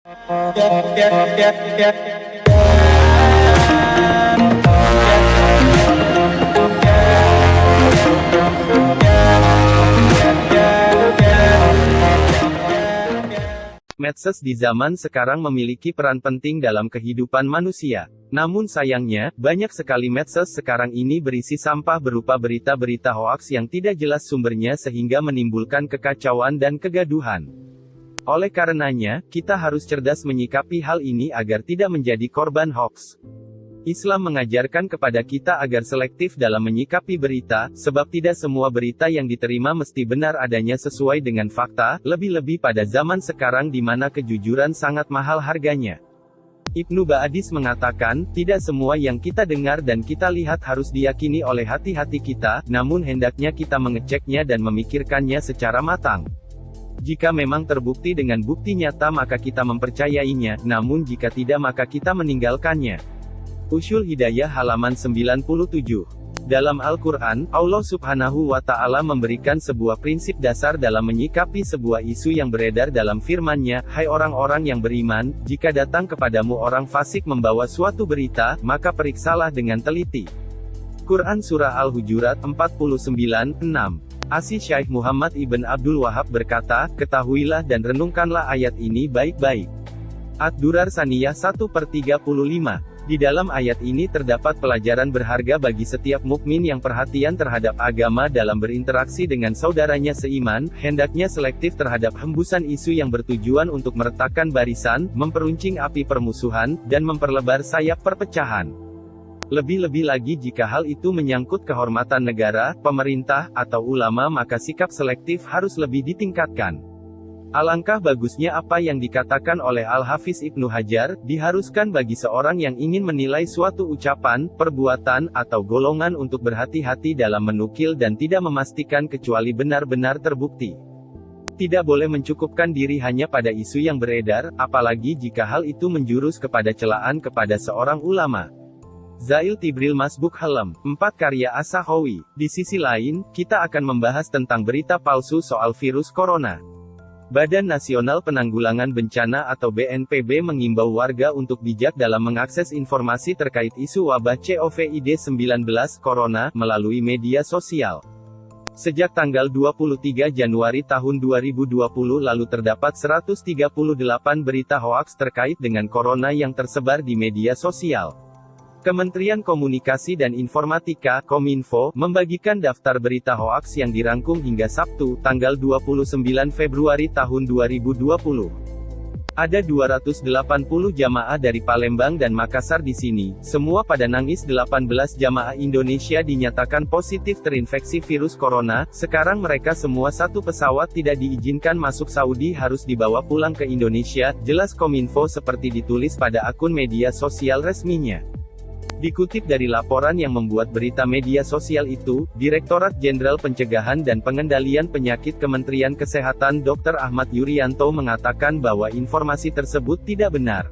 Medsos di zaman sekarang memiliki peran penting dalam kehidupan manusia. Namun sayangnya, banyak sekali medsos sekarang ini berisi sampah berupa berita-berita hoaks yang tidak jelas sumbernya sehingga menimbulkan kekacauan dan kegaduhan. Oleh karenanya, kita harus cerdas menyikapi hal ini agar tidak menjadi korban hoaks. Islam mengajarkan kepada kita agar selektif dalam menyikapi berita, sebab tidak semua berita yang diterima mesti benar adanya sesuai dengan fakta, lebih-lebih pada zaman sekarang di mana kejujuran sangat mahal harganya. Ibnu Ba'adis mengatakan, tidak semua yang kita dengar dan kita lihat harus diyakini oleh hati-hati kita, namun hendaknya kita mengeceknya dan memikirkannya secara matang. Jika memang terbukti dengan bukti nyata maka kita mempercayainya, namun jika tidak maka kita meninggalkannya. Ushul Hidayah halaman 97. Dalam Al-Quran, Allah Subhanahu wa Ta'ala memberikan sebuah prinsip dasar dalam menyikapi sebuah isu yang beredar dalam firman-Nya, "Hai orang-orang yang beriman, jika datang kepadamu orang fasik membawa suatu berita, maka periksalah dengan teliti." Quran Surah Al-Hujurat 49:6. Asy Syaikh Muhammad Ibn Abdul Wahab berkata, "Ketahuilah dan renungkanlah ayat ini baik-baik." Ad-Durar Saniyah 1/35. Di dalam ayat ini terdapat pelajaran berharga bagi setiap mukmin yang perhatian terhadap agama dalam berinteraksi dengan saudaranya seiman, hendaknya selektif terhadap hembusan isu yang bertujuan untuk meretakkan barisan, memperuncing api permusuhan, dan memperlebar sayap perpecahan. Lebih-lebih lagi jika hal itu menyangkut kehormatan negara, pemerintah, atau ulama maka sikap selektif harus lebih ditingkatkan. Alangkah bagusnya apa yang dikatakan oleh Al-Hafiz Ibnu Hajar, diharuskan bagi seorang yang ingin menilai suatu ucapan, perbuatan, atau golongan untuk berhati-hati dalam menukil dan tidak memastikan kecuali benar-benar terbukti. Tidak boleh mencukupkan diri hanya pada isu yang beredar, apalagi jika hal itu menjurus kepada celaan kepada seorang ulama. Zail Tibril Masbuk Halam 4 karya As-Sakhawi. Di sisi lain, kita akan membahas tentang berita palsu soal virus corona. Badan Nasional Penanggulangan Bencana atau BNPB mengimbau warga untuk bijak dalam mengakses informasi terkait isu wabah COVID-19 Corona melalui media sosial. Sejak tanggal 23 Januari tahun 2020 lalu terdapat 138 berita hoaks terkait dengan corona yang tersebar di media sosial. Kementerian Komunikasi dan Informatika, Kominfo, membagikan daftar berita hoaks yang dirangkum hingga Sabtu, tanggal 29 Februari tahun 2020. Ada 280 jamaah dari Palembang dan Makassar di sini, semua pada nangis. 18 jamaah Indonesia dinyatakan positif terinfeksi virus corona, sekarang mereka semua satu pesawat tidak diizinkan masuk Saudi harus dibawa pulang ke Indonesia, jelas Kominfo seperti ditulis pada akun media sosial resminya. Dikutip dari laporan yang membuat berita media sosial itu, Direktorat Jenderal Pencegahan dan Pengendalian Penyakit Kementerian Kesehatan Dr. Ahmad Yuryanto mengatakan bahwa informasi tersebut tidak benar.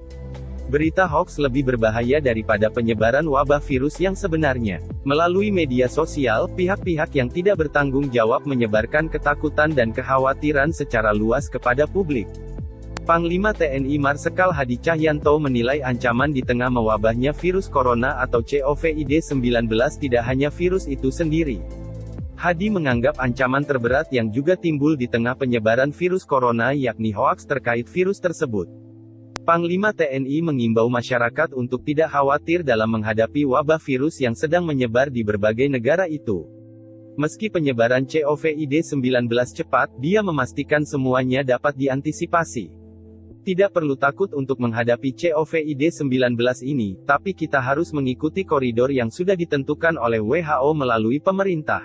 Berita hoaks lebih berbahaya daripada penyebaran wabah virus yang sebenarnya. Melalui media sosial, pihak-pihak yang tidak bertanggung jawab menyebarkan ketakutan dan kekhawatiran secara luas kepada publik. Panglima TNI Marsikal Hadi Cahyanto menilai ancaman di tengah mewabahnya virus corona atau COVID-19 tidak hanya virus itu sendiri. Hadi menganggap ancaman terberat yang juga timbul di tengah penyebaran virus corona yakni hoaks terkait virus tersebut. Panglima TNI mengimbau masyarakat untuk tidak khawatir dalam menghadapi wabah virus yang sedang menyebar di berbagai negara itu. Meski penyebaran COVID-19 cepat, dia memastikan semuanya dapat diantisipasi. Tidak perlu takut untuk menghadapi COVID-19 ini, tapi kita harus mengikuti koridor yang sudah ditentukan oleh WHO melalui pemerintah.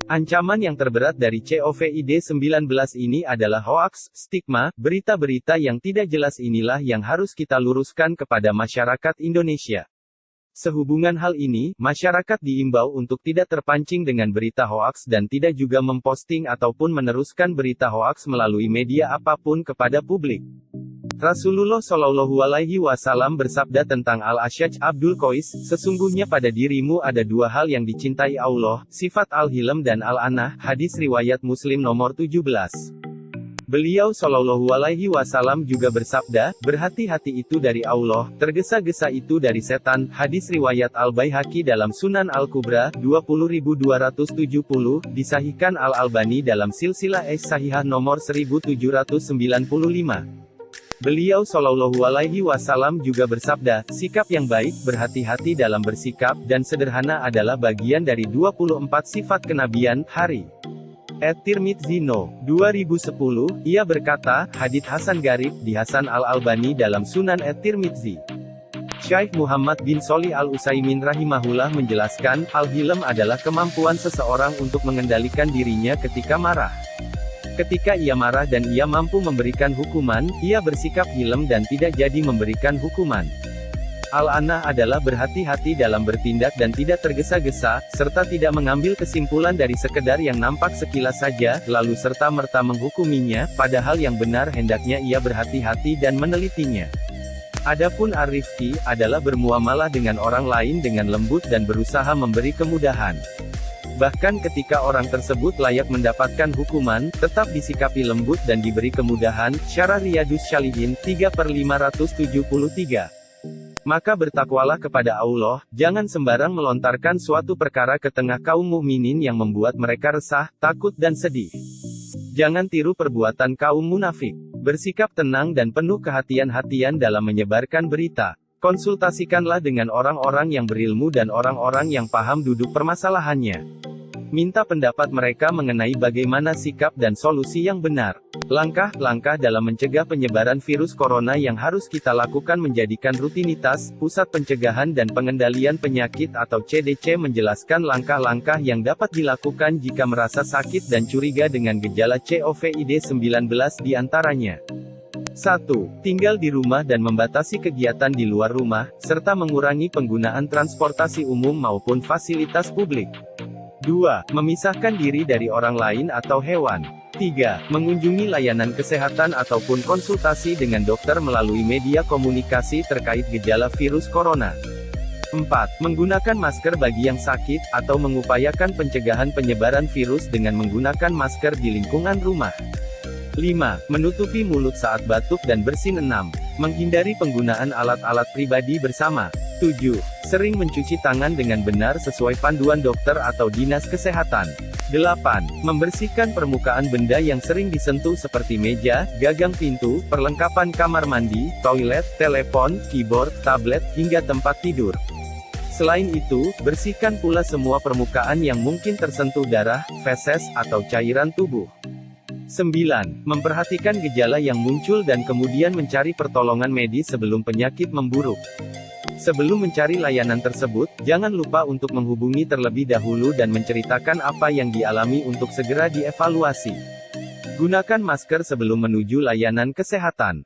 Ancaman yang terberat dari COVID-19 ini adalah hoaks, stigma, berita-berita yang tidak jelas inilah yang harus kita luruskan kepada masyarakat Indonesia. Sehubungan hal ini, masyarakat diimbau untuk tidak terpancing dengan berita hoaks dan tidak juga memposting ataupun meneruskan berita hoaks melalui media apapun kepada publik. Rasulullah Shallallahu Alaihi Wasallam bersabda tentang Al-Asyaj Abdul Qais, sesungguhnya pada dirimu ada dua hal yang dicintai Allah, sifat Al-Hilm dan Al-Anah, hadis riwayat Muslim nomor 17. Beliau Shallallahu Alaihi Wasallam juga bersabda, berhati-hati itu dari Allah, tergesa-gesa itu dari setan. Hadis riwayat Al-Baihaqi dalam Sunan Al-Kubra, 20.270, disahihkan Al-Albani dalam Silsilah As-Sahihah nomor 1795. Beliau Shallallahu Alaihi Wasallam juga bersabda, sikap yang baik, berhati-hati dalam bersikap, dan sederhana adalah bagian dari 24 sifat kenabian. Hari At-Tirmidzi No. 2010, ia berkata, hadits Hasan Garib, di Hasan Al-Albani dalam Sunan At-Tirmidzi. Syekh Muhammad bin Shalih Al-Utsaimin rahimahullah menjelaskan, al-hilm adalah kemampuan seseorang untuk mengendalikan dirinya ketika marah. Ketika ia marah dan ia mampu memberikan hukuman, ia bersikap hilm dan tidak jadi memberikan hukuman. Al-anah adalah berhati-hati dalam bertindak dan tidak tergesa-gesa, serta tidak mengambil kesimpulan dari sekedar yang nampak sekilas saja, lalu serta-merta menghukuminya, padahal yang benar hendaknya ia berhati-hati dan menelitinya. Adapun ar-rifqi, adalah bermuamalah dengan orang lain dengan lembut dan berusaha memberi kemudahan. Bahkan ketika orang tersebut layak mendapatkan hukuman, tetap disikapi lembut dan diberi kemudahan. Syarah Riyadhus Shalihin, 3/573. Maka bertakwalah kepada Allah, jangan sembarang melontarkan suatu perkara ke tengah kaum mukminin yang membuat mereka resah, takut dan sedih. Jangan tiru perbuatan kaum munafik. Bersikap tenang dan penuh kehati-hatian dalam menyebarkan berita. Konsultasikanlah dengan orang-orang yang berilmu dan orang-orang yang paham duduk permasalahannya. Minta pendapat mereka mengenai bagaimana sikap dan solusi yang benar. Langkah-langkah dalam mencegah penyebaran virus corona yang harus kita lakukan menjadikan rutinitas. Pusat Pencegahan dan Pengendalian Penyakit atau CDC menjelaskan langkah-langkah yang dapat dilakukan jika merasa sakit dan curiga dengan gejala COVID-19 di antaranya. 1. Tinggal di rumah dan membatasi kegiatan di luar rumah, serta mengurangi penggunaan transportasi umum maupun fasilitas publik. 2. Memisahkan diri dari orang lain atau hewan. 3. Mengunjungi layanan kesehatan ataupun konsultasi dengan dokter melalui media komunikasi terkait gejala virus corona. 4. Menggunakan masker bagi yang sakit, atau mengupayakan pencegahan penyebaran virus dengan menggunakan masker di lingkungan rumah. 5. Menutupi mulut saat batuk dan bersin. 6. Menghindari penggunaan alat-alat pribadi bersama. 7. Sering mencuci tangan dengan benar sesuai panduan dokter atau dinas kesehatan. 8. Membersihkan permukaan benda yang sering disentuh seperti meja, gagang pintu, perlengkapan kamar mandi, toilet, telepon, keyboard, tablet, hingga tempat tidur. Selain itu, bersihkan pula semua permukaan yang mungkin tersentuh darah, feses, atau cairan tubuh. 9. Memperhatikan gejala yang muncul dan kemudian mencari pertolongan medis sebelum penyakit memburuk. Sebelum mencari layanan tersebut, jangan lupa untuk menghubungi terlebih dahulu dan menceritakan apa yang dialami untuk segera dievaluasi. Gunakan masker sebelum menuju layanan kesehatan.